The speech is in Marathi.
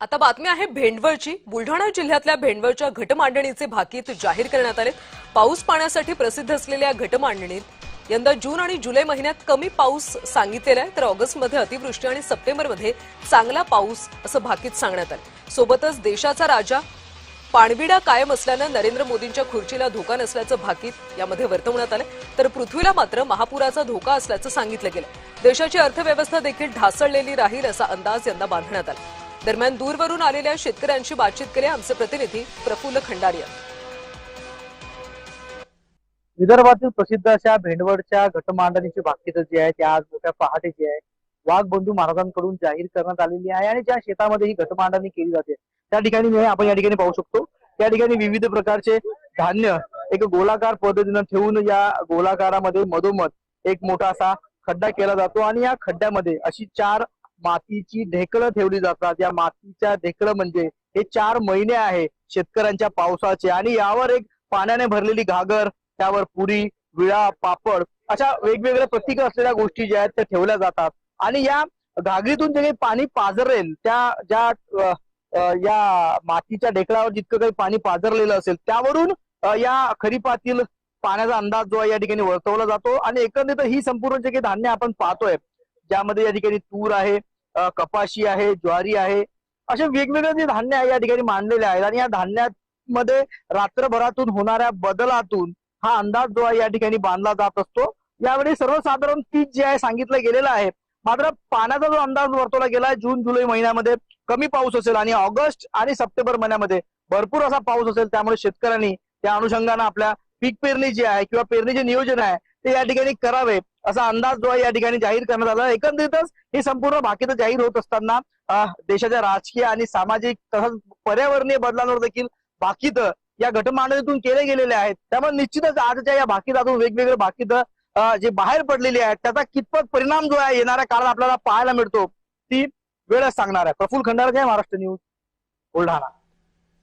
आता बातमी आहे भेंडवळची। बुलढाणा जिल्ह्यातल्या भेंडवळच्या घटमांडणीचे भाकीत जाहीर करण्यात आले। पाऊस पाण्यासाठी प्रसिद्ध असलेल्या घटमांडणीत यंदा जून आणि जुलै महिन्यात कमी पाऊस सांगितलेला आहे, तर ऑगस्टमध्ये अतिवृष्टी आणि सप्टेंबरमध्ये चांगला पाऊस असं भाकीत सांगण्यात आलं। सोबतच देशाचा राजा पाणविडा कायम असल्यानं नरेंद्र मोदींच्या खुर्चीला धोका नसल्याचं भाकीत यामध्ये वर्तवण्यात आलं, तर पृथ्वीला मात्र महापुराचा धोका असल्याचं सांगितलं गेलं। देशाची अर्थव्यवस्था देखील ढासळलेली राहील असा अंदाज यंदा बांधण्यात आला। दरम्यान दूरवरून आलेल्या शेतकऱ्यांशी बातचीत केली आमचे प्रतिनिधी प्रफुल्ल खंडारिया। विदर्भातील प्रसिद्ध अशा भेंडवळच्या घटमांडणीची भाकीत जी आहे ती आज मोठ्या पहाटेची आहे। वाघबंधू महाराजांकडून जाहीर करण्यात आलेली आहे आणि ज्या शेतामध्ये ही घटमांडणी केली जाते त्या ठिकाणी आपण या ठिकाणी पाहू शकतो। त्या ठिकाणी विविध प्रकारचे धान्य एक गोलाकार पद्धतीने ठेवून या गोलाकारामध्ये मधोमध एक मोठा असा खड्डा केला जातो आणि या खड्ड्यामध्ये अशी 4 मातीची ढेकळं ठेवली जातात। या मातीच्या ढेकळं म्हणजे हे 4 महिने आहे शेतकऱ्यांच्या पावसाचे आणि यावर एक पाण्याने भरलेली घागर, त्यावर पुरी, विळा, पापड अशा वेगवेगळ्या प्रतीक असलेल्या गोष्टी ज्या आहेत त्या ठेवल्या जातात आणि या घागरीतून जे काही पाणी पाझरेल त्या ज्या या मातीच्या ढेकळावर जितकं काही पाणी पाझरलेलं असेल त्यावरून या खरीपातील पाण्याचा अंदाज जो आहे या ठिकाणी वर्तवला जातो आणि एकंदरीत ही संपूर्ण जे काही धान्य आपण पाहतोय ज्यामध्ये या ठिकाणी तूर आहे, कपाशी आहे, ज्वारी आहे, असे वेगवेगळे जे धान्य आहे या ठिकाणी मांडलेले आहेत आणि या धान्यामध्ये रात्रभरातून होणाऱ्या बदलातून हा अंदाज जो आहे या ठिकाणी बांधला जात असतो। यावेळी सर्वसाधारण पीक जे आहे सांगितलं गेलेलं आहे, मात्र पाण्याचा जो अंदाज वर्तवला गेलाय जून जुलै महिन्यामध्ये कमी पाऊस असेल आणि ऑगस्ट आणि सप्टेंबर महिन्यामध्ये भरपूर असा पाऊस असेल, त्यामुळे शेतकऱ्यांनी त्या अनुषंगाने आपल्या पीक पेरणी जी आहे किंवा पेरणीचे नियोजन आहे ते या ठिकाणी करावे असा अंदाज जो आहे या ठिकाणी जाहीर करण्यात आला। एकंदरीतच ही संपूर्ण भाकीत जाहीर होत असताना देशाच्या राजकीय आणि सामाजिक तसंच पर्यावरणीय बदलांवर देखील भाकीत या घटमांडणीतून केले गेलेले आहेत। त्यामुळे निश्चितच आजच्या या भाकीतातून वेगवेगळे भाकीत जे बाहेर पडलेली आहेत त्याचा कितपत परिणाम जो आहे येणाऱ्या काळात आपल्याला पाहायला मिळतो ती वेळच सांगणार आहे। प्रफुल्ल खंडारिया, महाराष्ट्र न्यूज, बुलढाणा।